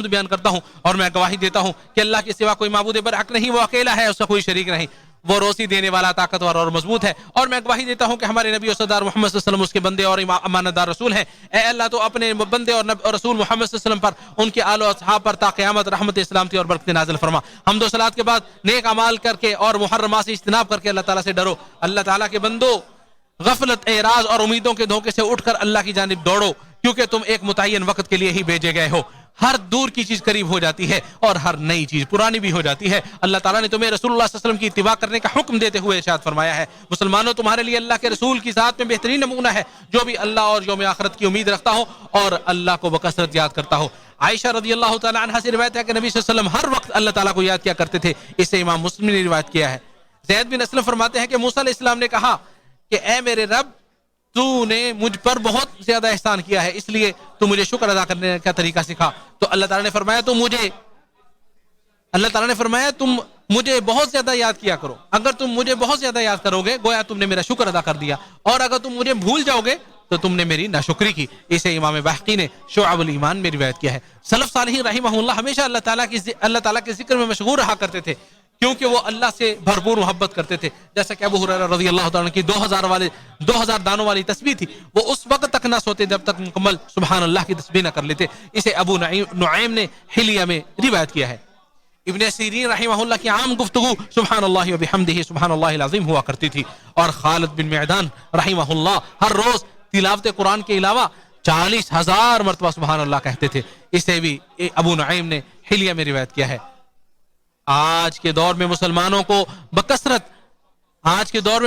حمد بیان کرتا ہوں اور میں گواہی دیتا ہوں کہ اللہ کے سوا کوئی معبود برحق نہیں، وہ اکیلا ہے، اس کا کوئی شریک نہیں، وہ روزی دینے والا، طاقتور اور مضبوط ہے، اور میں گواہی دیتا ہوں کہ ہمارے نبی اور سردار محمد صلی اللہ علیہ وسلم اس کے بندے اور امانت دار رسول ہیں۔ اے اللہ تو اپنے بندے اور رسول محمد صلی اللہ علیہ وسلم پر، ان کے آل و اصحاب پر تا قیامت رحمت اسلامتی اور برکت نازل فرما۔ حمد و صلات کے بعد نیک اعمال کر کے اور محرمات سے اجتناب کر کے اللہ تعالیٰ سے ڈرو۔ اللہ تعالیٰ کے بندو، غفلت، اعراض اور امیدوں کے دھوکے سے اٹھ کر اللہ کی جانب دوڑو، کیونکہ تم ایک متعین وقت کے لیے ہی بھیجے گئے ہو۔ ہر دور کی چیز قریب ہو جاتی ہے اور ہر نئی چیز پرانی بھی ہو جاتی ہے۔ اللہ تعالیٰ نے تمہیں رسول اللہ صلی اللہ علیہ وسلم کی اتباع کرنے کا حکم دیتے ہوئے ارشاد فرمایا ہے، مسلمانوں تمہارے لیے اللہ کے رسول کی ذات میں بہترین نمونہ ہے جو بھی اللہ اور یوم آخرت کی امید رکھتا ہو اور اللہ کو بکثرت یاد کرتا ہو۔ عائشہ رضی اللہ تعالیٰ عنہا سے روایت ہے کہ نبی صلی اللہ علیہ وسلم ہر وقت اللہ تعالیٰ کو یاد کیا کرتے تھے، اسے امام مسلم نے روایت کیا ہے۔ زید بن اسلم فرماتے ہیں کہ موسیٰ علیہ السلام نے کہا کہ اے میرے رب، تو نے مجھ پر بہت زیادہ احسان کیا ہے، اس لیے تو مجھے شکر ادا کرنے کا طریقہ سکھا۔ تو اللہ تعالیٰ نے فرمایا تم مجھے بہت زیادہ یاد کیا کرو، اگر تم مجھے بہت زیادہ یاد کرو گے گویا تم نے میرا شکر ادا کر دیا، اور اگر تم مجھے بھول جاؤ گے تو تم نے میری ناشکری کی۔ اسے امام بحقی نے شعب الایمان میں روایت کیا ہے۔ سلف صالحین رحمہ اللہ ہمیشہ اللہ تعالیٰ کے ذکر میں مشغول رہا کرتے تھے، کیونکہ وہ اللہ سے بھرپور محبت کرتے تھے۔ جیسا کہ ابو ہریرہ رضی اللہ تعالیٰ کی 2000 دانوں والی تسبیح تھی، وہ اس وقت تک نہ سوتے جب تک مکمل سبحان اللہ کی تسبیح نہ کر لیتے۔ اسے ابو نعیم نے حلیہ میں روایت کیا ہے۔ ابن سیرین رحمہ اللہ کی عام گفتگو سبحان اللہ و بحمدہ سبحان اللہ العظیم ہوا کرتی تھی، اور خالد بن معدان رحمہ اللہ ہر روز تلاوت قرآن کے علاوہ 40,000 مرتبہ سبحان اللہ کہتے تھے۔ اسے بھی ابو نعیم نے حلیہ میں روایت کیا ہے۔ آج کے دور میں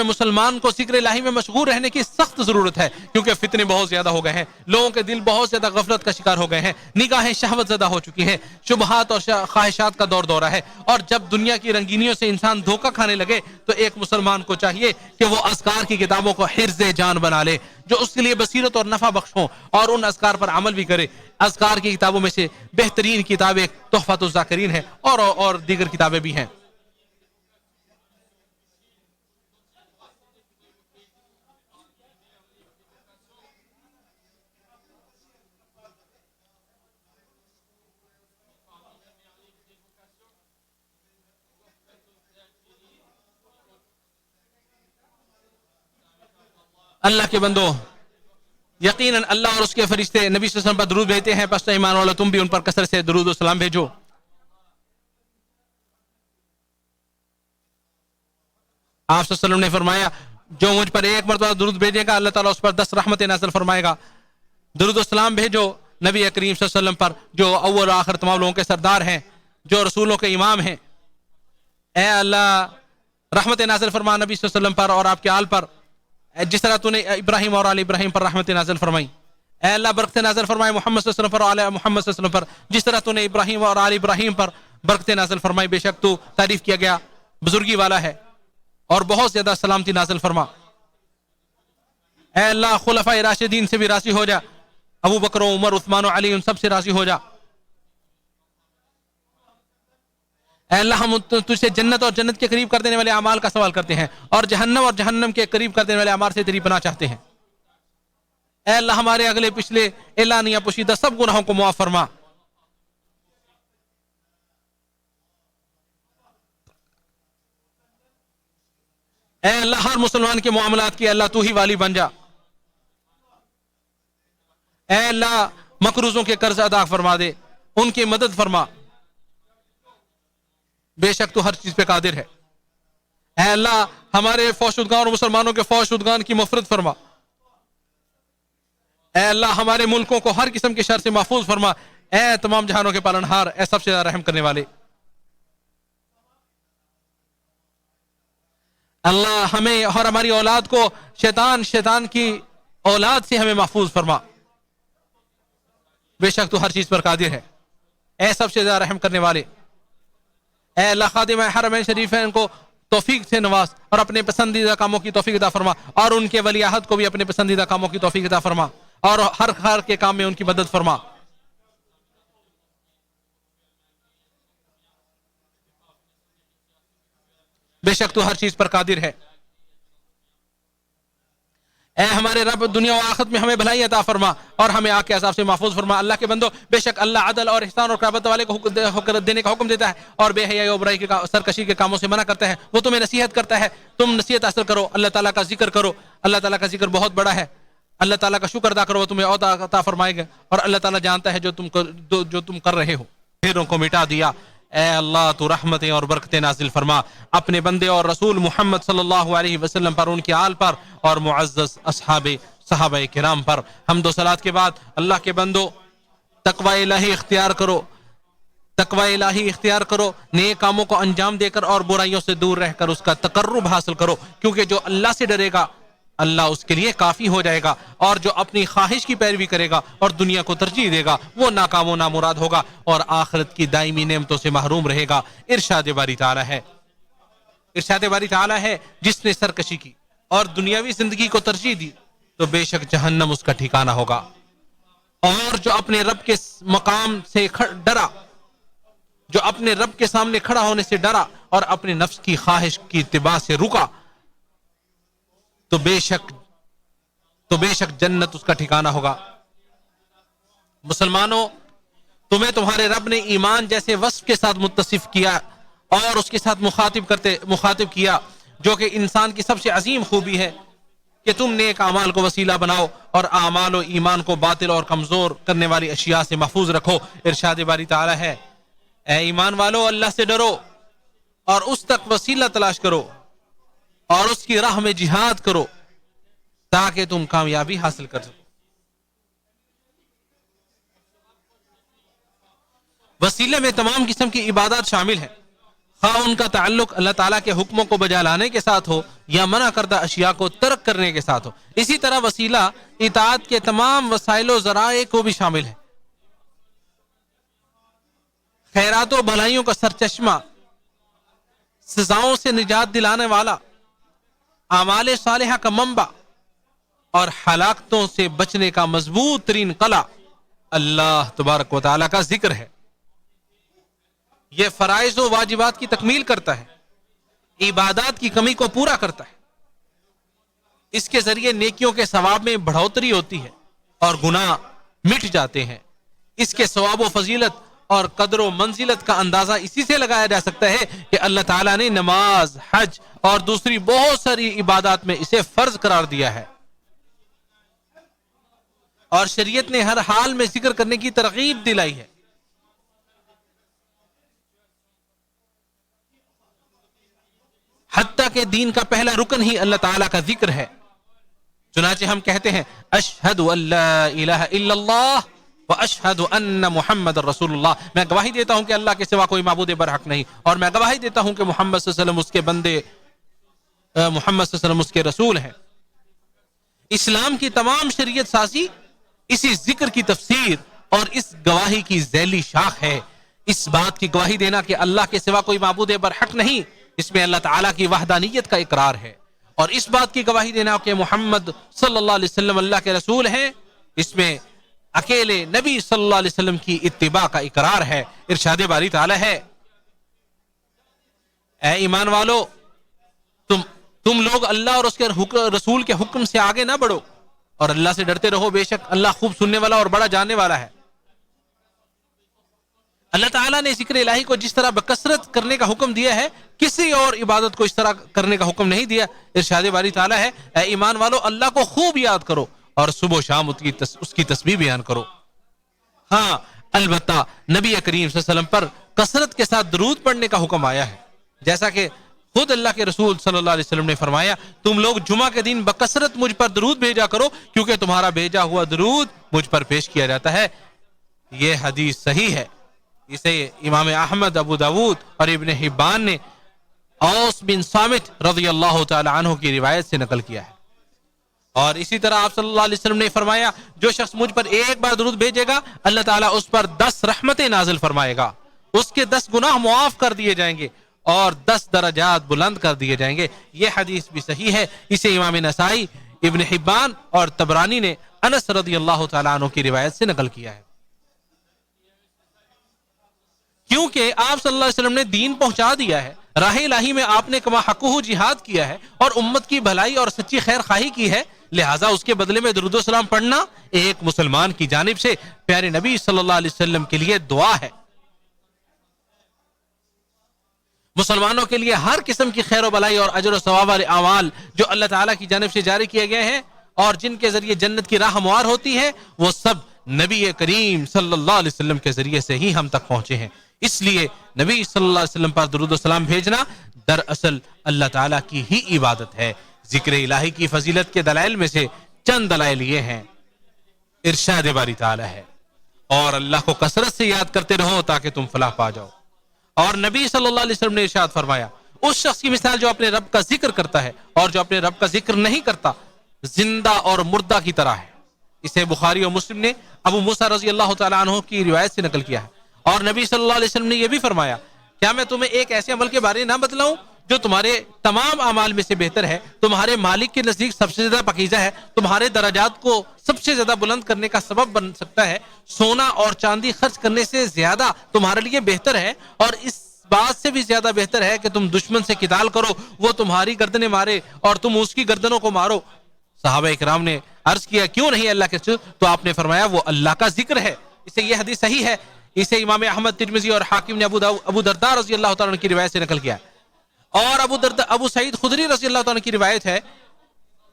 مسلمان کو ذکر الہی میں مشغول رہنے کی سخت ضرورت ہے، کیونکہ فتنے بہت زیادہ ہو گئے ہیں، لوگوں کے دل بہت زیادہ غفلت کا شکار ہو گئے ہیں، نگاہیں شہوت زدہ ہو چکی ہیں، شبہات اور خواہشات کا دورہ ہے، اور جب دنیا کی رنگینیوں سے انسان دھوکہ کھانے لگے تو ایک مسلمان کو چاہیے کہ وہ اذکار کی کتابوں کو حرز جان بنا لے جو اس کے لیے بصیرت اور نفع بخش ہوں، اور ان اذکار پر عمل بھی کرے۔ اذکار کی کتابوں میں سے بہترین کتاب ایک تحفۃ الذاکرین ہے، اور دیگر کتابیں بھی ہیں۔ اللہ کے بندو، یقیناً اللہ اور اس کے فرشتے نبی صلی اللہ علیہ وسلم پر درود بھیجتے ہیں، پس ایمان والو تم بھی ان پر کثرت سے درود و سلام بھیجو۔ آپ صلی اللہ علیہ وسلم نے فرمایا جو مجھ پر ایک مرتبہ درود بھیجے گا اللہ تعالیٰ اس پر 10 رحمتیں نازل فرمائے گا۔ درود و سلام بھیجو نبی کریم صلی اللہ علیہ وسلم پر جو اول و آخر تمام لوگوں کے سردار ہیں، جو رسولوں کے امام ہیں۔ اے اللہ رحمتیں نازل فرما نبی صلی اللہ علیہ وسلم پر اور آپ کے آل پر، جس طرح تو نے ابراہیم اور آل ابراہیم پر رحمتیں نازل فرمائی۔ اے اللہ برکتیں نازل فرمائے محمد صلی اللہ علیہ وسلم پر اور آل محمد صلی اللہ علیہ وسلم پر، جس طرح تو نے ابراہیم اور آل ابراہیم پر برکتیں نازل فرمائی۔ بے شک تو تعریف کیا گیا بزرگی والا ہے اور بہت زیادہ سلامتی نازل فرما۔ اے اللہ خلفائے راشدین سے بھی راضی ہو جا، ابو بکر و عمر عثمان و علی ان سب سے راضی ہو جا۔ اے اللہ ہم تجھ سے جنت اور جنت کے قریب کر دینے والے اعمال کا سوال کرتے ہیں، اور جہنم کے قریب کر دینے والے اعمال سے تیری پناہ چاہتے ہیں۔ اے اللہ ہمارے اگلے پچھلے اعلانیہ پوشیدہ سب گناہوں کو معاف فرما۔ اے اللہ ہر مسلمان کے معاملات کی اللہ تو ہی والی بن جا۔ اے اللہ مقروضوں کے قرض ادا فرما دے، ان کی مدد فرما، بے شک تو ہر چیز پہ قادر ہے۔ اے اللہ ہمارے فوج شدگان اور مسلمانوں کے فوج شدگان کی مغفرت فرما۔ اے اللہ ہمارے ملکوں کو ہر قسم کے شر سے محفوظ فرما۔ اے تمام جہانوں کے پالنہار، اے سب سے زیادہ رحم کرنے والے، اللہ ہمیں اور ہماری اولاد کو شیطان کی اولاد سے ہمیں محفوظ فرما، بے شک تو ہر چیز پر قادر ہے۔ اے سب سے زیادہ رحم کرنے والے، اے اللہ خادم حرمین شریفین کو توفیق سے نواز اور اپنے پسندیدہ کاموں کی توفیق عطا فرما، اور ان کے ولی عہد کو بھی اپنے پسندیدہ کاموں کی توفیق عطا فرما، اور ہر کے کام میں ان کی مدد فرما۔ بے شک تو ہر چیز پر قادر ہے۔ اے ہمارے رب دنیا و آخرت میں ہمیں بھلائی عطا فرما اور ہمیں آگ کے عذاب سے محفوظ فرما۔ اللہ کے بندو، بے شک اللہ عدل اور احسان اور قرابت والے کو دینے کا حکم دیتا ہے اور بے حیائی اور برائی کے سرکشی کے کاموں سے منع کرتا ہے۔ وہ تمہیں نصیحت کرتا ہے، تم نصیحت حاصل کرو، اللہ تعالیٰ کا ذکر کرو، اللہ تعالیٰ کا ذکر بہت بڑا ہے، اللہ تعالیٰ کا شکر ادا کرو، وہ تمہیں اور عطا فرمائے گا اور اللہ تعالیٰ جانتا ہے جو تم کر رہے ہو۔ پھروں کو مٹا دیا، اے اللہ تو رحمتیں اور برکتیں نازل فرما اپنے بندے اور رسول محمد صلی اللہ علیہ وسلم پر، ان کے آل پر اور معزز صحابہ کرام پر۔ حمد و صلات کے بعد اللہ کے بندو، تقوی الہی اختیار کرو، تقوی الہی اختیار کرو، نیک کاموں کو انجام دے کر اور برائیوں سے دور رہ کر اس کا تقرب حاصل کرو، کیونکہ جو اللہ سے ڈرے گا اللہ اس کے لیے کافی ہو جائے گا، اور جو اپنی خواہش کی پیروی کرے گا اور دنیا کو ترجیح دے گا وہ ناکام و نامراد ہوگا اور آخرت کی دائمی نعمتوں سے محروم رہے گا۔ ارشاد باری تعالی ہے جس نے سرکشی کی اور دنیاوی زندگی کو ترجیح دی تو بے شک جہنم اس کا ٹھکانہ ہوگا، اور جو اپنے رب کے مقام سے ڈرا، جو اپنے رب کے سامنے کھڑا ہونے سے ڈرا اور اپنے نفس کی خواہش کی اتباع سے رکا تو بے شک جنت اس کا ٹھکانہ ہوگا۔ مسلمانوں، تمہیں تمہارے رب نے ایمان جیسے وصف کے ساتھ متصف کیا اور اس کے ساتھ مخاطب کیا، جو کہ انسان کی سب سے عظیم خوبی ہے کہ تم نیک اعمال کو وسیلہ بناؤ اور اعمال و ایمان کو باطل اور کمزور کرنے والی اشیاء سے محفوظ رکھو۔ ارشاد باری تعالی ہے، اے ایمان والو اللہ سے ڈرو اور اس تک وسیلہ تلاش کرو اور اس کی راہ میں جہاد کرو تاکہ تم کامیابی حاصل کر سکو۔ وسیلے میں تمام قسم کی عبادات شامل ہیں، خواہ ان کا تعلق اللہ تعالیٰ کے حکموں کو بجا لانے کے ساتھ ہو یا منع کردہ اشیاء کو ترک کرنے کے ساتھ ہو۔ اسی طرح وسیلہ اطاعت کے تمام وسائل و ذرائع کو بھی شامل ہے۔ خیرات و بھلائیوں کا سرچشمہ، سزاؤں سے نجات دلانے والا، اعمال صالحہ کا منبع اور ہلاکتوں سے بچنے کا مضبوط ترین قلعہ اللہ تبارک و تعالیٰ کا ذکر ہے۔ یہ فرائض و واجبات کی تکمیل کرتا ہے، عبادات کی کمی کو پورا کرتا ہے، اس کے ذریعے نیکیوں کے ثواب میں بڑھوتری ہوتی ہے اور گناہ مٹ جاتے ہیں۔ اس کے ثواب و فضیلت اور قدر و منزلت کا اندازہ اسی سے لگایا جا سکتا ہے کہ اللہ تعالیٰ نے نماز، حج اور دوسری بہت ساری عبادات میں اسے فرض قرار دیا ہے، اور شریعت نے ہر حال میں ذکر کرنے کی ترغیب دلائی ہے۔ حتیٰ کہ دین کا پہلا رکن ہی اللہ تعالیٰ کا ذکر ہے۔ چنانچہ ہم کہتے ہیں اشہد ان لا الہ الا اللہ واشہد ان محمد رسول اللہ، میں گواہی دیتا ہوں کہ اللہ کے سوا کوئی معبود برحق نہیں، اور میں گواہی دیتا ہوں کہ محمد صلی اللہ علیہ وسلم اس کے بندے، محمد صلی اللہ علیہ وسلم اس کے رسول ہیں۔ اسلام کی تمام شریعت سازی اسی ذکر کی تفسیر اور اس گواہی کی ذیلی شاخ ہے۔ اس بات کی گواہی دینا کہ اللہ کے سوا کوئی معبود برحق نہیں، اس میں اللہ تعالیٰ کی وحدانیت کا اقرار ہے، اور اس بات کی گواہی دینا کہ محمد صلی اللہ علیہ وسلم اللہ کے رسول ہیں، اس میں اکیلے نبی صلی اللہ علیہ وسلم کی اتباع کا اقرار ہے۔ ارشاد باری تعالیٰ ہے، اے ایمان والو، تم لوگ اللہ اور اس کے رسول کے حکم سے آگے نہ بڑھو اور اللہ سے ڈرتے رہو، بے شک اللہ خوب سننے والا اور بڑا جاننے والا ہے۔ اللہ تعالیٰ نے ذکر الہی کو جس طرح بکثرت کرنے کا حکم دیا ہے، کسی اور عبادت کو اس طرح کرنے کا حکم نہیں دیا۔ ارشاد باری تعالیٰ ہے، اے ایمان والو اللہ کو خوب یاد کرو اور صبح و شام اس کی تسبیح بیان کرو۔ ہاں البتہ نبی کریم صلی اللہ علیہ وسلم پر کثرت کے ساتھ درود پڑھنے کا حکم آیا ہے، جیسا کہ خود اللہ کے رسول صلی اللہ علیہ وسلم نے فرمایا، تم لوگ جمعہ کے دن بکثرت مجھ پر درود بھیجا کرو کیونکہ تمہارا بھیجا ہوا درود مجھ پر پیش کیا جاتا ہے۔ یہ حدیث صحیح ہے، اسے امام احمد، ابو داود اور ابن حبان نے اوس بن صامت رضی اللہ تعالی عنہ کی روایت سے نقل کیا ہے۔ اور اسی طرح آپ صلی اللہ علیہ وسلم نے فرمایا، جو شخص مجھ پر ایک بار درود بھیجے گا اللہ تعالیٰ اس پر 10 رحمتیں نازل فرمائے گا، اس کے 10 گناہ معاف کر دیے جائیں گے اور 10 درجات بلند کر دیے جائیں گے۔ یہ حدیث بھی صحیح ہے، اسے امام نسائی، ابن حبان اور طبرانی نے انس رضی اللہ تعالیٰ عنہ کی روایت سے نقل کیا ہے۔ کیونکہ آپ صلی اللہ علیہ وسلم نے دین پہنچا دیا ہے، راہ الہی میں آپ نے کما حقہ جہاد کیا ہے اور امت کی بھلائی اور سچی خیر خواہی کی ہے، لہٰذا اس کے بدلے میں درود و سلام پڑھنا ایک مسلمان کی جانب سے پیارے نبی صلی اللہ علیہ وسلم کے لیے دعا ہے. مسلمانوں کے لیے ہر قسم کی خیر و بلائی اور اجر و ثواب والے اعمال جو اللہ تعالیٰ کی جانب سے جاری کیے گئے ہیں اور جن کے ذریعے جنت کی راہ ہموار ہوتی ہے، وہ سب نبی کریم صلی اللہ علیہ وسلم کے ذریعے سے ہی ہم تک پہنچے ہیں. اس لیے نبی صلی اللہ علیہ وسلم پر درود و سلام بھیجنا دراصل اللہ تعالیٰ کی ہی عبادت ہے. ذکر الہی کی فضیلت کے دلائل میں سے چند دلائل یہ ہیں. ارشاد باری تعالیٰ ہے، اور اللہ کو کثرت سے یاد کرتے رہو تاکہ تم فلاح پا جاؤ. اور نبی صلی اللہ علیہ وسلم نے ارشاد فرمایا، اس شخص کی مثال جو اپنے رب کا ذکر کرتا ہے اور جو اپنے رب کا ذکر نہیں کرتا زندہ اور مردہ کی طرح ہے. اسے بخاری اور مسلم نے ابو موسیٰ رضی اللہ تعالیٰ عنہ کی روایت سے نقل کیا ہے. اور نبی صلی اللہ علیہ وسلم نے یہ بھی فرمایا، کیا میں تمہیں ایک ایسے عمل کے بارے نہ بتلاؤں جو تمہارے تمام اعمال میں سے بہتر ہے، تمہارے مالک کے نزدیک سب سے زیادہ پاکیزہ ہے، تمہارے درجات کو سب سے زیادہ بلند کرنے کا سبب بن سکتا ہے، سونا اور چاندی خرچ کرنے سے زیادہ تمہارے لیے بہتر ہے، اور اس بات سے بھی زیادہ بہتر ہے کہ تم دشمن سے قتال کرو، وہ تمہاری گردنیں مارے اور تم اس کی گردنوں کو مارو. صحابہ اکرام نے عرض کیا، کیوں نہیں اللہ کے رسول؟ تو آپ نے فرمایا، وہ اللہ کا ذکر ہے. اسے یہ حدیث صحیح ہے. اسے امام احمد، ترمذی اور حاکم نے ابو درداء رضی اللہ تعالیٰ عنہ کی روایت سے نقل کیا. اور ابو سعید خدری رضی اللہ تعالیٰ عنہ کی روایت ہے،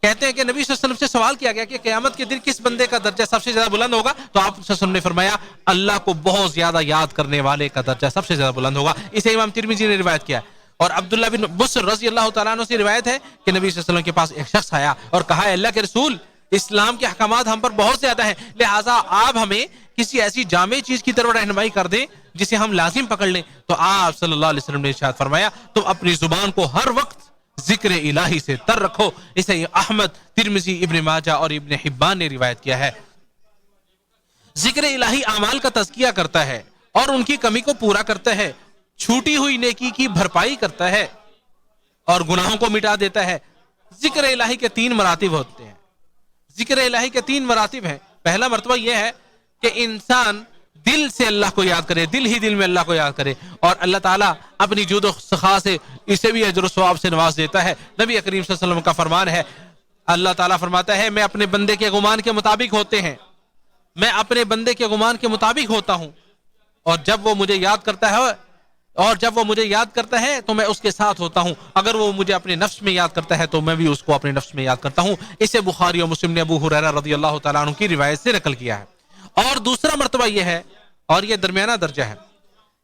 کہتے ہیں کہ نبی صلی اللہ علیہ وسلم سے سوال کیا گیا کہ قیامت کے دن کس بندے کا درجہ سب سے زیادہ بلند ہوگا؟ تو آپ صلی اللہ علیہ وسلم نے فرمایا، اللہ کو بہت زیادہ یاد کرنے والے کا درجہ سب سے زیادہ بلند ہوگا. اسے امام ترمذی نے روایت کیا. اور عبداللہ بن بصر رضی اللہ تعالیٰ عنہ سے روایت ہے کہ نبی صلی اللہ علیہ وسلم کے پاس ایک شخص آیا اور کہا، اللہ کے رسول، اسلام کے احکامات ہم پر بہت زیادہ ہیں، لہٰذا آپ ہمیں کسی ایسی جامع چیز کی طرف رہنمائی کر دیں جسے ہم لازم پکڑ لیں. تو آپ صلی اللہ علیہ وسلم نے ارشاد فرمایا، تم اپنی زبان کو ہر وقت ذکر الہی سے تر رکھو. اسے احمد، ترمذی، ابن ماجہ اور ابن حبان نے روایت کیا ہے. ذکر الہی اعمال کا تزکیہ کرتا ہے اور ان کی کمی کو پورا کرتا ہے، چھوٹی ہوئی نیکی کی بھرپائی کرتا ہے اور گناہوں کو مٹا دیتا ہے. ذکر الہی کے 3 مراتب ہوتے ہیں. ذکر الہی کے 3 مراتب ہیں. پہلا مرتبہ یہ ہے کہ انسان دل سے اللہ کو یاد کرے، دل ہی دل میں اللہ کو یاد کرے، اور اللہ تعالیٰ اپنی جود و سخا سے اسے بھی اجر و ثواب سے نواز دیتا ہے. نبی کریم صلی اللہ علیہ وسلم کا فرمان ہے، اللہ تعالیٰ فرماتا ہے، میں اپنے بندے کے گمان کے مطابق ہوتے ہیں، میں اپنے بندے کے گمان کے مطابق ہوتا ہوں، اور جب وہ مجھے یاد کرتا ہے تو میں اس کے ساتھ ہوتا ہوں، اگر وہ مجھے اپنے نفس میں یاد کرتا ہے تو میں بھی اس کو اپنے نفس میں یاد کرتا ہوں. اسے بخاری اور مسلم نے ابو ہریرہ رضی اللہ تعالیٰ عنہ کی روایت سے نقل کیا ہے. اور دوسرا مرتبہ یہ ہے، اور یہ درمیانہ درجہ ہے،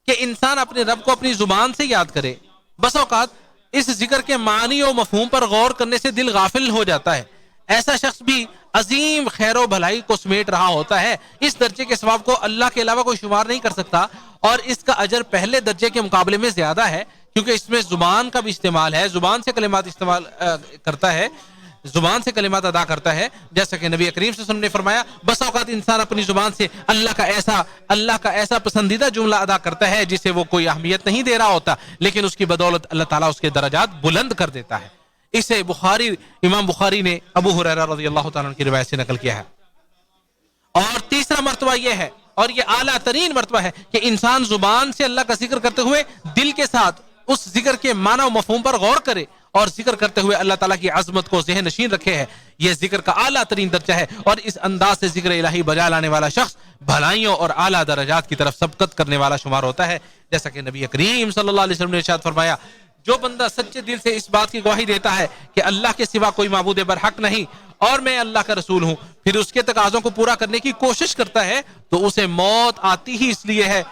کہ انسان اپنے رب کو اپنی زبان سے یاد کرے. بس اوقات اس ذکر کے معنی و مفہوم پر غور کرنے سے دل غافل ہو جاتا ہے. ایسا شخص بھی عظیم خیر و بھلائی کو سمیٹ رہا ہوتا ہے. اس درجے کے ثواب کو اللہ کے علاوہ کوئی شمار نہیں کر سکتا، اور اس کا اجر پہلے درجے کے مقابلے میں زیادہ ہے، کیونکہ اس میں زبان کا بھی استعمال ہے، زبان سے کلمات استعمال کرتا ہے، زبان سے کلمات ادا کرتا ہے. جیسا کہ نبی کریم صلی اللہ علیہ وسلم نے فرمایا، بس اوقات انسان اپنی زبان سے اللہ کا ایسا پسندیدہ جملہ ادا کرتا ہے جسے وہ کوئی اہمیت نہیں دے رہا ہوتا، لیکن اس کی بدولت اللہ تعالیٰ اس کے درجات بلند کر دیتا ہے. اسے امام بخاری نے ابو ہریرہ رضی اللہ تعالیٰ عنہ کی روایت سے نقل کیا ہے. اور تیسرا مرتبہ یہ ہے، اور یہ اعلیٰ ترین مرتبہ ہے، کہ انسان زبان سے اللہ کا ذکر کرتے ہوئے دل کے ساتھ اس ذکر کے معنی و مفہوم پر غور کرے اور ذکر کرتے ہوئے اللہ تعالیٰ کی عظمت کو ذہن نشین رکھے ہے. یہ ذکر کا اعلیٰ ترین درجہ ہے، اور اس انداز سے ذکر الہی بجا لانے والا شخص بھلائیوں اور اعلیٰ درجات کی طرف سبقت کرنے والا شمار ہوتا ہے. جیسا کہ نبی کریم صلی اللہ علیہ وسلم نے ارشاد فرمایا، جو بندہ سچے دل سے اس بات کی گواہی دیتا ہے کہ اللہ کے سوا کوئی معبود برحق نہیں اور میں اللہ کا رسول ہوں، پھر اس کے تقاضوں کو پورا کرنے کی کوشش کرتا ہے، تو اسے موت آتی ہی اس لیے ہے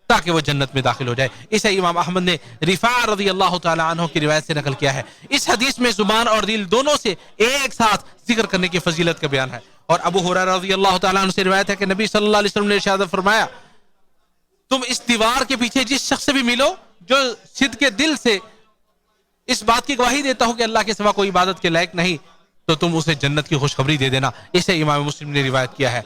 تاکہ وہ جنت میں داخل ہو جائے. اسے امام احمد نے رفاع رضی اللہ تعالی عنہ کی روایت سے نقل کیا ہے. اس حدیث میں زبان اور دل دونوں سے ایک ساتھ ذکر کرنے کی فضیلت کا بیان ہے. اور ابو ہریرہ رضی اللہ تعالی عنہ سے روایت ہے کہ نبی صلی اللہ علیہ وسلم نے ارشاد فرمایا، تم اس دیوار کے پیچھے جس شخص سے بھی ملو جو صدق کے دل سے اس بات کی گواہی دیتا ہو کہ اللہ کے سوا کوئی عبادت کے لائق نہیں، تو تم اسے جنت کی خوشخبری دے دینا. اسے امام مسلم نے روایت کیا ہے.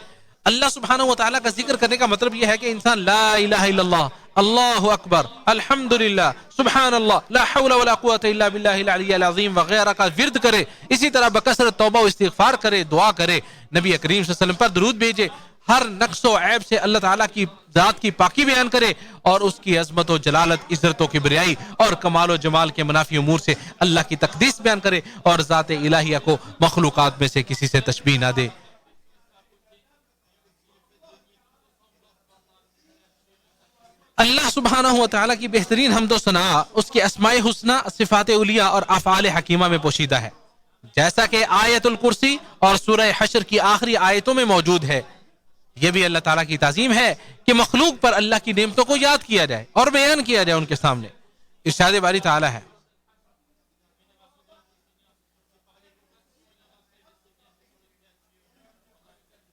اللہ سبحانہ و تعالیٰ کا ذکر کرنے کا مطلب یہ ہے کہ انسان لا الہ الا اللہ، اللہ اکبر، الحمدللہ، سبحان اللہ، لا حول ولا قوت الا باللہ العلی العظیم وغیرہ کا ورد کرے. اسی طرح بکثرت توبہ و استغفار کرے، دعا کرے، نبی کریم صلی اللہ علیہ وسلم پر درود بھیجے، ہر نقص و عیب سے اللہ تعالیٰ کی ذات کی پاکی بیان کرے اور اس کی عظمت و جلالت، عزت و کبریائی اور کمال و جمال کے منافی امور سے اللہ کی تقدیس بیان کرے اور ذات الہیہ کو مخلوقات میں سے کسی سے تشبیہ نہ دے۔ اللہ سبحانہ و تعالیٰ کی بہترین حمد و ثنا اس کے اسماء حسنہ، صفات علیہ اور افعال حکیمہ میں پوشیدہ ہے، جیسا کہ آیت الکرسی اور سورہ حشر کی آخری آیتوں میں موجود ہے۔ یہ بھی اللہ تعالیٰ کی تعظیم ہے کہ مخلوق پر اللہ کی نعمتوں کو یاد کیا جائے اور بیان کیا جائے ان کے سامنے۔ ارشاد باری تعالیٰ ہے،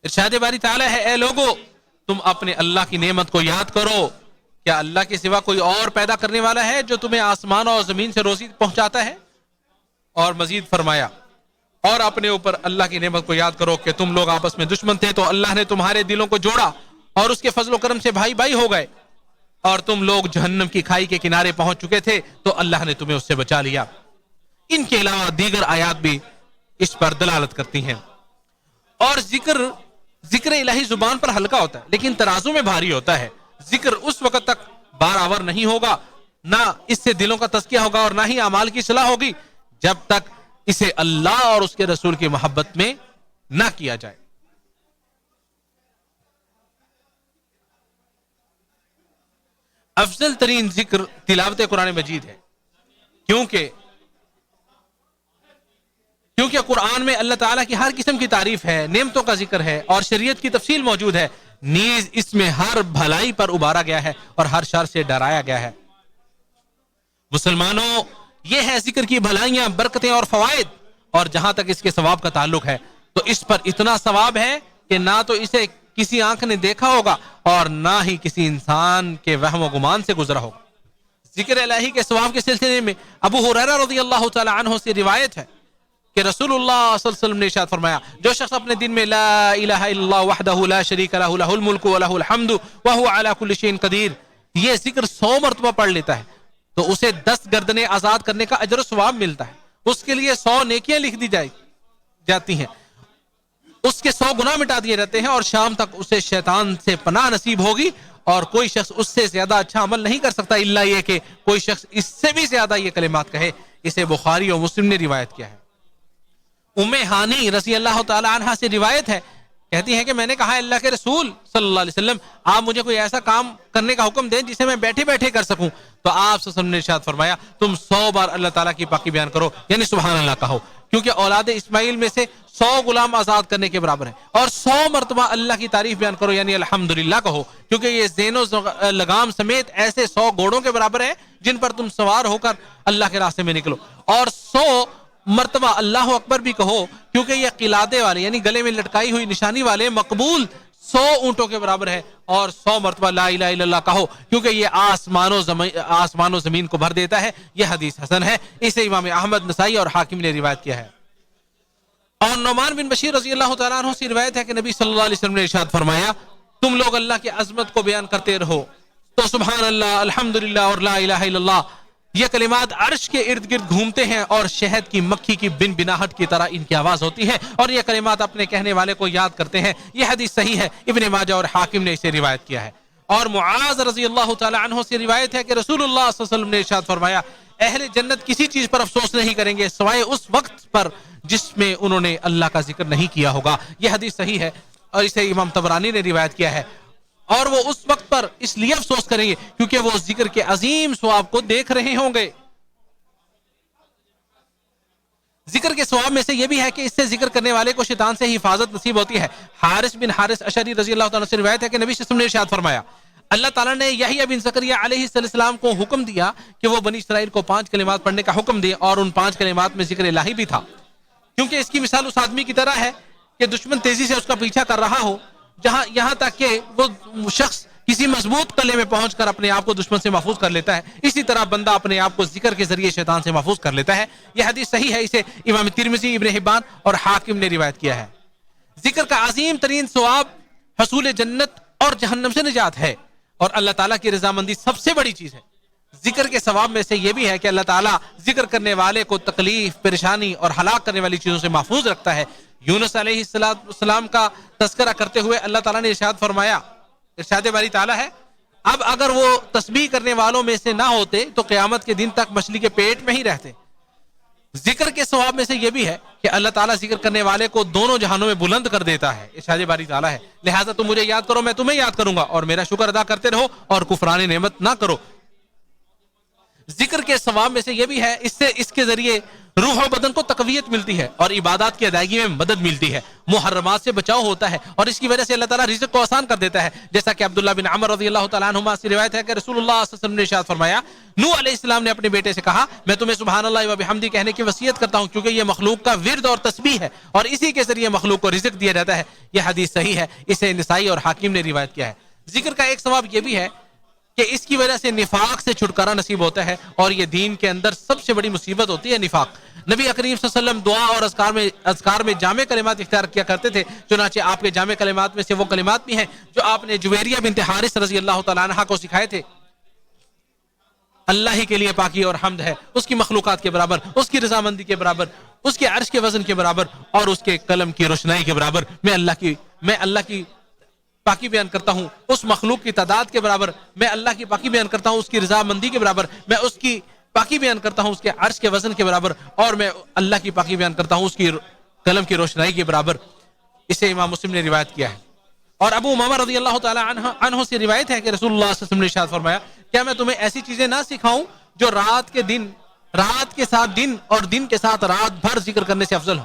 ارشاد باری تعالیٰ ہے، اے لوگو تم اپنے اللہ کی نعمت کو یاد کرو، کیا اللہ کے سوا کوئی اور پیدا کرنے والا ہے جو تمہیں آسمان اور زمین سے روزی پہنچاتا ہے؟ اور مزید فرمایا، اور اپنے اوپر اللہ کی نعمت کو یاد کرو کہ تم لوگ آپس میں دشمن تھے تو اللہ نے تمہارے دلوں کو جوڑا اور اس کے فضل و کرم سے بھائی بھائی ہو گئے، اور تم لوگ جہنم کی کھائی کے کنارے پہنچ چکے تھے تو اللہ نے تمہیں اس سے بچا لیا۔ ان کے علاوہ دیگر آیات بھی اس پر دلالت کرتی ہیں۔ اور ذکر الہی زبان پر ہلکا ہوتا ہے لیکن ترازو میں بھاری ہوتا ہے۔ ذکر اس وقت تک بارآور نہیں ہوگا، نہ اس سے دلوں کا تزکیہ ہوگا اور نہ ہی اعمال کی اصلاح ہوگی جب تک اسے اللہ اور اس کے رسول کی محبت میں نہ کیا جائے۔ افضل ترین ذکر تلاوت قرآن مجید ہے، کیونکہ قرآن میں اللہ تعالیٰ کی ہر قسم کی تعریف ہے، نعمتوں کا ذکر ہے اور شریعت کی تفصیل موجود ہے، نیز اس میں ہر بھلائی پر ابھارا گیا ہے اور ہر شر سے ڈرایا گیا ہے۔ مسلمانوں، یہ ہے ذکر کی بھلائیاں، برکتیں اور فوائد، اور جہاں تک اس کے ثواب کا تعلق ہے تو اس پر اتنا ثواب ہے کہ نہ تو اسے کسی آنکھ نے دیکھا ہوگا اور نہ ہی کسی انسان کے وہم و گمان سے گزرا ہوگا۔ ذکر الہی کے ثواب کے سلسلے میں ابو ہریرہ رضی اللہ تعالی عنہ سے روایت ہے کہ رسول اللہ صلی اللہ علیہ وسلم نے ارشاد فرمایا، جو شخص اپنے دن میں لا الہ الا اللہ وحدہ لا شریک لہ لہ الملک ولہ الحمد وہو علی کل شیء قدیر، یہ ذکر 100 مرتبہ پڑھ لیتا ہے تو اسے 10 گردنیں آزاد کرنے کا اجر و ثواب ملتا ہے، اس کے لیے 100 نیکیاں لکھ دی جاتی ہیں، اس کے 100 گناہ مٹا دیے جاتے ہیں، اور شام تک اسے شیطان سے پناہ نصیب ہوگی اور کوئی شخص اس سے زیادہ اچھا عمل نہیں کر سکتا الا یہ کہ کوئی شخص اس سے بھی زیادہ یہ کلمات کہے۔ اسے بخاری اور مسلم نے روایت کیا ہے۔ ام ہانی رضی اللہ تعالی عنہا سے روایت ہے، کہتی ہیں کہ میں نے کہا اللہ کے رسول صلی اللہ علیہ وسلم، آپ مجھے کوئی ایسا کام کرنے کا حکم دیں جسے میں بیٹھے بیٹھے کر سکوں، تو آپ صلی اللہ علیہ وسلم نے ارشاد فرمایا، تم 100 بار اللہ تعالیٰ کی پاکی بیان کرو، یعنی سبحان اللہ کہو، کیونکہ اولاد اسماعیل میں سے 100 غلام آزاد کرنے کے برابر ہے، اور 100 مرتبہ اللہ کی تعریف بیان کرو، یعنی الحمدللہ کہو، کیونکہ یہ زین و لگام سمیت ایسے 100 گھوڑوں کے برابر ہے جن پر تم سوار ہو کر اللہ کے راستے میں نکلو، اور 100 مرتبہ اللہ اکبر بھی کہو، کیونکہ یہ قلادے والے یعنی گلے میں لٹکائی ہوئی نشانی والے مقبول 100 اونٹوں کے برابر ہے، اور 100 مرتبہ لا الہ الا اللہ کہو، کیونکہ یہ آسمان و زمین کو بھر دیتا ہے۔ یہ حدیث حسن ہے، اسے امام احمد، نسائی اور حاکم نے روایت کیا ہے۔ اور نعمان بن بشیر رضی اللہ تعالیٰ عنہ سے روایت ہے کہ نبی صلی اللہ علیہ وسلم نے ارشاد فرمایا، تم لوگ اللہ کی عظمت کو بیان کرتے رہو تو سبحان اللہ، الحمدللہ اور لا الہ الا اللہ، یہ کلمات عرش کے ارد گرد گھومتے ہیں اور شہد کی مکھی کی بن بناہٹ کی طرح ان کی آواز ہوتی ہے، اور یہ کلمات اپنے کہنے والے کو یاد کرتے ہیں۔ یہ حدیث صحیح ہے، ابن ماجہ اور حاکم نے اسے روایت کیا ہے۔ اور معاذ رضی اللہ تعالی عنہ سے روایت ہے کہ رسول اللہ صلی اللہ علیہ وسلم نے ارشاد فرمایا، اہل جنت کسی چیز پر افسوس نہیں کریں گے سوائے اس وقت پر جس میں انہوں نے اللہ کا ذکر نہیں کیا ہوگا۔ یہ حدیث صحیح ہے اور اسے امام طبرانی نے روایت کیا ہے، اور وہ اس وقت پر اس لیے افسوس کریں گے کیونکہ وہ ذکر کے عظیم ثواب کو دیکھ رہے ہوں گے۔ ذکر کے ثواب میں سے یہ بھی ہے کہ اس سے ذکر کرنے والے کو شیطان سے حفاظت نصیب ہوتی ہے۔ حارث بن حارث اشعری رضی اللہ تعالیٰ سے روایت ہے کہ نبی صلی اللہ علیہ وسلم نے ارشاد فرمایا، اللہ تعالیٰ نے یحییٰ بن زکریا علیہ السلام کو حکم دیا کہ وہ بنی اسرائیل کو 5 کلمات پڑھنے کا حکم دے، اور ان 5 کلمات میں ذکر الہی بھی تھا، کیونکہ اس کی مثال اس آدمی کی طرح ہے کہ دشمن تیزی سے اس کا پیچھا کر رہا ہو، یہاں تک کہ وہ شخص کسی مضبوط قلعے میں پہنچ کر اپنے آپ کو دشمن سے محفوظ کر لیتا ہے، اسی طرح بندہ اپنے آپ کو ذکر کے ذریعے شیطان سے محفوظ کر لیتا ہے۔ یہ حدیث صحیح ہے، اسے امام ترمذی، ابن حبان اور حاکم نے روایت کیا ہے۔ ذکر کا عظیم ترین ثواب حصول جنت اور جہنم سے نجات ہے، اور اللہ تعالیٰ کی رضامندی سب سے بڑی چیز ہے۔ ذکر کے ثواب میں سے یہ بھی ہے کہ اللہ تعالیٰ ذکر کرنے والے کو تکلیف، پریشانی اور ہلاک کرنے والی چیزوں سے محفوظ رکھتا ہے۔ یونس علیہ السلام کا تذکرہ کرتے ہوئے اللہ تعالیٰ نے ارشاد فرمایا، ارشاد باری تعالیٰ ہے، اب اگر وہ تسبیح کرنے والوں میں سے نہ ہوتے تو قیامت کے دن تک مچھلی کے پیٹ میں ہی رہتے۔ ذکر کے ثواب میں سے یہ بھی ہے کہ اللہ تعالیٰ ذکر کرنے والے کو دونوں جہانوں میں بلند کر دیتا ہے، ارشاد باری تعالیٰ ہے، لہٰذا تم مجھے یاد کرو، میں تمہیں یاد کروں گا، اور میرا شکر ادا کرتے رہو اور کفران نعمت نہ کرو۔ ذکر کے ثواب میں سے یہ بھی ہے، اس کے ذریعے روح و بدن کو تقویت ملتی ہے اور عبادات کی ادائیگی میں مدد ملتی ہے، محرمات سے بچاؤ ہوتا ہے، اور اس کی وجہ سے اللہ تعالیٰ رزق کو آسان کر دیتا ہے، جیسا کہ عبداللہ بن عمر رضی اللہ تعالیٰ عنہما سے روایت ہے کہ رسول اللہ صلی اللہ علیہ وسلم نے ارشاد فرمایا، نوح علیہ السلام نے اپنے بیٹے سے کہا، میں تمہیں سبحان اللہ و بحمدہ کہنے کی وصیت کرتا ہوں، کیونکہ یہ مخلوق کا ورد اور تسبیح ہے اور اسی کے ذریعے مخلوق کو رزق دیا جاتا ہے۔ یہ حدیث صحیح ہے، اسے نسائی اور حاکم نے روایت کیا ہے۔ ذکر کا ایک ثواب یہ بھی ہے کہ اس کی وجہ سے نفاق سے چھٹکارا نصیب ہوتا ہے، اور یہ دین کے اندر سب سے بڑی مصیبت ہوتی ہے نفاق۔ نبی کریم صلی اللہ علیہ وسلم دعا اور اذکار میں جامع کلمات اختیار کیا کرتے تھے، چنانچہ آپ کے جامع کلمات میں سے وہ کلمات بھی ہیں جو آپ نے جویریہ بنت حارث رضی اللہ تعالیٰ عنہا کو سکھائے تھے۔ اللہ ہی کے لیے پاکی اور حمد ہے، اس کی مخلوقات کے برابر، اس کی رضامندی کے برابر، اس کے عرش کے وزن کے برابر اور اس کے قلم کی روشنائی کے برابر۔ میں اللہ کی پاکی بیان کرتا ہوں، اس مخلوق کی تعداد کے برابر میں اللہ کی پاکی بیان کرتا ہوں، اس کی رضامندی کے برابر میں اس کی پاکی بیان کرتا ہوں، اس کے عرش کے وزن کے برابر، اور میں اللہ کی پاکی بیان کرتا ہوں اس کی قلم کی روشنائی کے برابر۔ اسے امام مسلم نے روایت کیا ہے۔ اور ابو امامہ رضی اللہ تعالی عنہ سے روایت ہے کہ رسول اللہ صلی اللہ علیہ وسلم نے ارشاد فرمایا، کیا میں تمہیں ایسی چیزیں نہ سکھاؤں جو رات کے ساتھ دن اور دن کے ساتھ رات بھر ذکر کرنے سے افضل ہو؟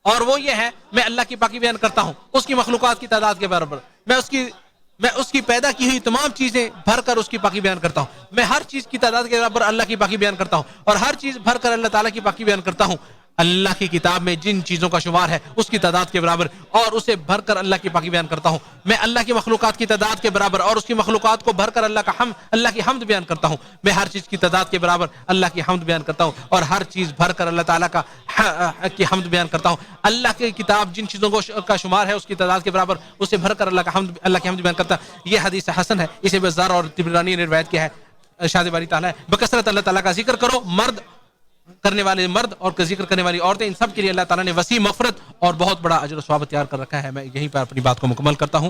اور وہ یہ ہے، میں اللہ کی پاکی بیان کرتا ہوں اس کی مخلوقات کی تعداد کے برابر، میں اس کی پیدا کی ہوئی تمام چیزیں بھر کر اس کی پاکی بیان کرتا ہوں، میں ہر چیز کی تعداد کے برابر اللہ کی پاکی بیان کرتا ہوں، اور ہر چیز بھر کر اللہ تعالیٰ کی پاکی بیان کرتا ہوں۔ اللہ کی کتاب میں جن چیزوں کا شمار ہے اس کی تعداد کے برابر، اور اسے بھر کر اللہ کی پاکی بیان کرتا ہوں۔ میں اللہ کی مخلوقات کی تعداد کے برابر اور اس کی مخلوقات کو بھر کر اللہ کی حمد بیان کرتا ہوں۔ میں ہر چیز کی تعداد کے برابر اللہ کی حمد بیان کرتا ہوں، اور ہر چیز بھر کر اللہ تعالیٰ کی حمد بیان کرتا ہوں۔ اللہ کی کتاب جن چیزوں کا شمار ہے اس کی تعداد کے برابر، اسے بھر کر اللہ کی حمد بیان کرتا ہے۔ یہ حدیث حسن ہے، اسے بزار اور طبرانی نے روایت کیا ہے۔ ارشاد باری تعالیٰ ہے، بکثرت اللہ تعالیٰ کا ذکر کرو، مرد کرنے والے مرد اور ذکر کرنے والی عورتیں، ان سب کے لیے اللہ تعالیٰ نے وسیع مغفرت اور بہت بڑا اجر و ثواب تیار کر رکھا ہے۔ میں یہیں پر اپنی بات کو مکمل کرتا ہوں۔